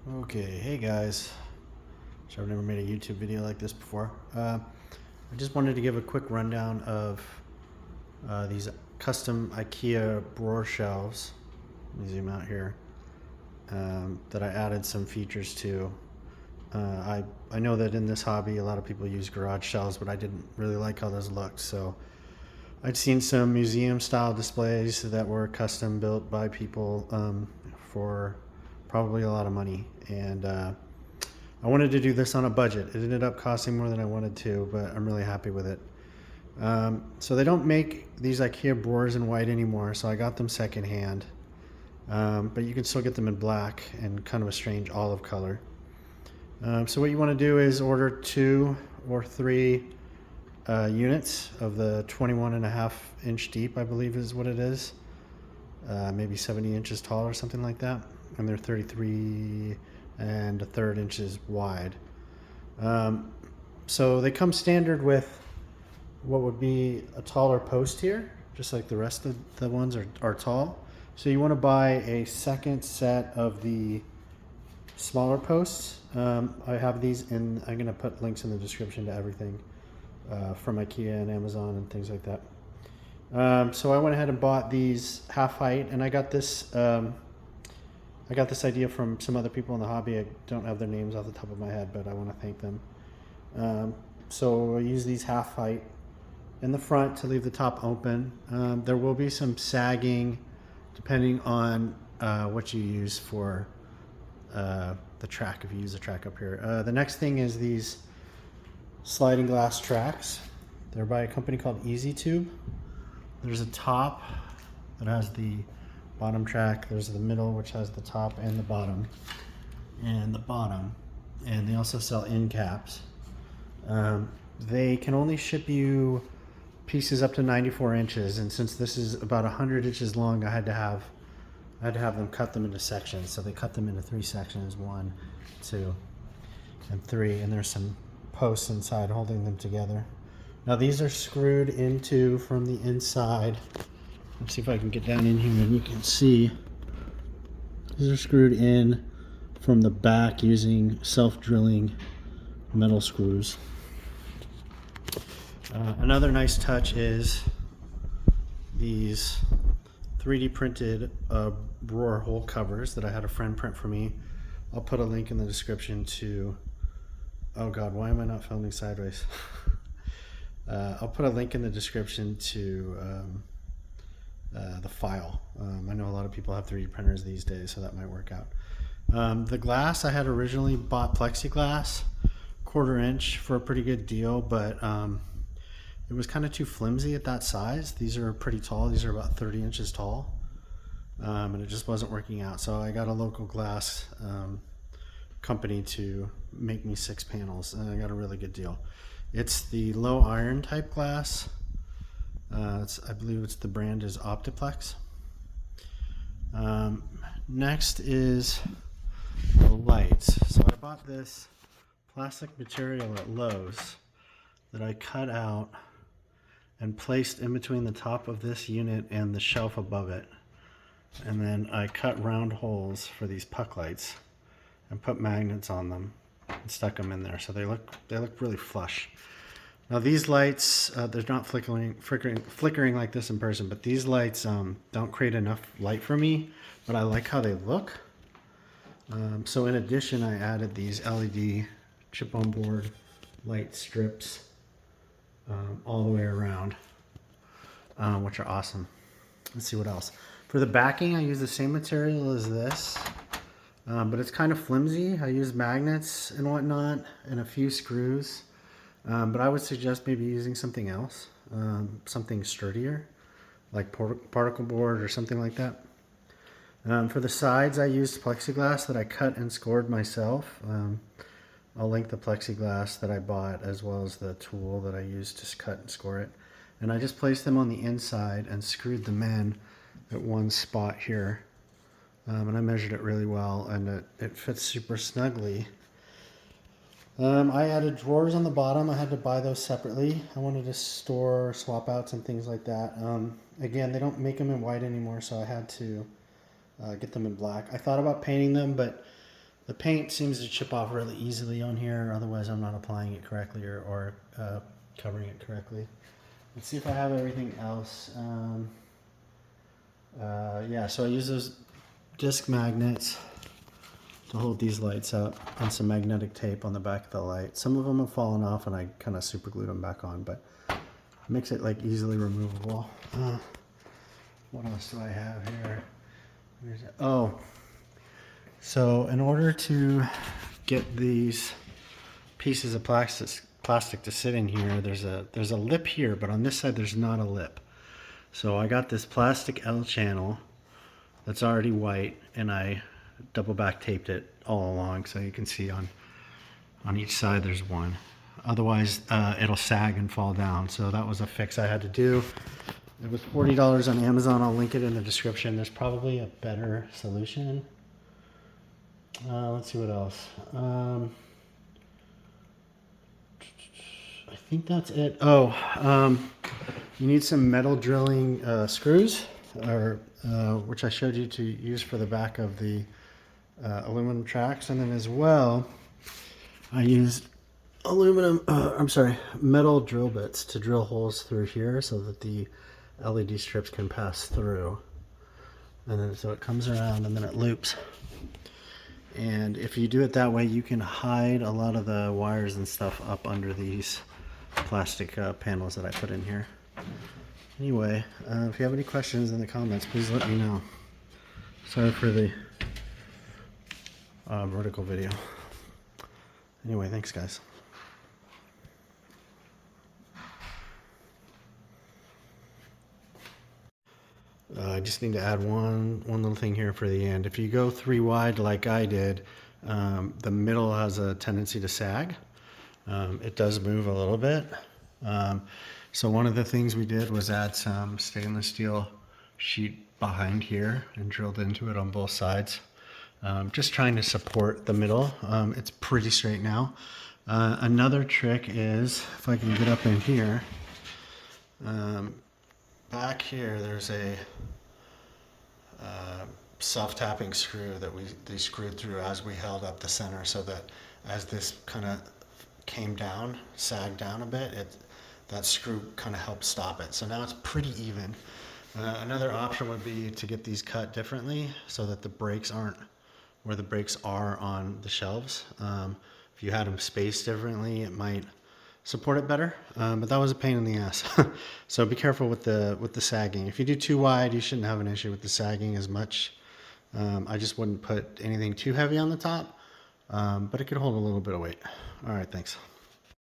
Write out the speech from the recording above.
Okay, hey guys. So I've never made a YouTube video like this before. I just wanted to give a quick rundown of these custom Ikea Bror shelves. Let me zoom out here. That I added some features to. I know that in this hobby a lot of people use garage shelves, but I didn't really like how those looked. So I'd seen some museum style displays that were custom built by people for probably a lot of money, and I wanted to do this on a budget. It ended up costing more than I wanted to, but I'm really happy with it. So they don't make these Ikea Brors in white anymore, so I got them secondhand. But you can still get them in black and kind of a strange olive color. So what you want to do is order 2 or 3 units of the 21.5 inch deep, I believe is what it is. Maybe 70 inches tall or something like that. And they're 33 and 1/3 inches wide. So they come standard with what would be a taller post here, just like the rest of the ones are tall. So you want to buy a second set of the smaller posts. I have these in, I'm going to put links in the description to everything from Ikea and Amazon and things like that. So I went ahead and bought these half height, and I got this idea from some other people in the hobby. I don't have their names off the top of my head, but I want to thank them. So I use these half height in the front to leave the top open. There will be some sagging depending on what you use for the track, if you use a track up here. The next thing is these sliding glass tracks. They're by a company called EasyTube. There's a top that has the bottom track. There's the middle, which has the top and the bottom. And they also sell end caps. They can only ship you pieces up to 94 inches, and since this is about 100 inches long, I had to have them cut them into sections. So they cut them into 3 sections, 1, 2, and 3, and there's some posts inside holding them together. Now these are screwed into from the inside. Let's see if I can get down in here and you can see. These are screwed in from the back using self-drilling metal screws. Another nice touch is these 3D printed Bror hole covers that I had a friend print for me. I'll put a link in the description to, oh God, why am I not filming sideways? I'll put a link in the description to the file. I know a lot of people have 3D printers these days, so that might work out. The glass, I had originally bought plexiglass, 1/4 inch, for a pretty good deal, but it was kind of too flimsy at that size. These are pretty tall. These are about 30 inches tall, and it just wasn't working out. So I got a local glass company to make me 6 panels, and I got a really good deal. It's the low iron type glass. I believe the brand is Optiplex. Next is the lights. So I bought this plastic material at Lowe's that I cut out and placed in between the top of this unit and the shelf above it. And then I cut round holes for these puck lights and put magnets on them and stuck them in there, so they look really flush. Now these lights, they're not flickering like this in person, but these lights don't create enough light for me, but I like how they look. So in addition, I added these LED chip on board light strips all the way around, which are awesome. Let's see what else. For the backing, I use the same material as this, but it's kind of flimsy. I use magnets and whatnot and a few screws. But I would suggest maybe using something else, something sturdier, like particle board or something like that. For the sides, I used plexiglass that I cut and scored myself. I'll link the plexiglass that I bought as well as the tool that I used to cut and score it. And I just placed them on the inside and screwed them in at one spot here. And I measured it really well, and it fits super snugly. I added drawers on the bottom. I had to buy those separately. I wanted to store swap outs and things like that. Again, they don't make them in white anymore, so I had to get them in black. I thought about painting them, but The paint seems to chip off really easily on here, otherwise I'm not applying it correctly or covering it correctly. Let's see if I have everything else. Yeah, so I use those disc magnets to hold these lights up and some magnetic tape on the back of the light. Some of them have fallen off and I kind of super glued them back on, but makes it like easily removable. What else do I have here? Oh, so in order to get these pieces of plastic to sit in here, there's a lip here, but on this side there's not a lip. So I got this plastic L channel that's already white, and I double back taped it all along so you can see on each side there's one. Otherwise it'll sag and fall down. So that was a fix I had to do. It was $40 on Amazon. I'll link it in the description. There's probably a better solution. Let's see what else. I think that's it. Oh, you need some metal drilling screws, which I showed you to use for the back of the aluminum tracks. And then as well, I used metal drill bits to drill holes through here so that the LED strips can pass through. And then so it comes around and then it loops. And if you do it that way, you can hide a lot of the wires and stuff up under these plastic panels that I put in here. Anyway, if you have any questions in the comments, please let me know. Sorry for the vertical video. Anyway, thanks guys. I just need to add one little thing here for the end. If you go 3 wide like I did, the middle has a tendency to sag. It does move a little bit. So one of the things we did was add some stainless steel sheet behind here and drilled into it on both sides. Just trying to support the middle. It's pretty straight now. Another trick is, if I can get up in here, back here there's a self-tapping screw that they screwed through as we held up the center, so that as this kind of came down, sagged down a bit, that screw kind of helped stop it. So now it's pretty even. Another option would be to get these cut differently so that the brakes aren't where the brakes are on the shelves. If you had them spaced differently, it might support it better, but that was a pain in the ass. So be careful with the sagging. If you do too wide, you shouldn't have an issue with the sagging as much. I just wouldn't put anything too heavy on the top, but it could hold a little bit of weight. All right, thanks.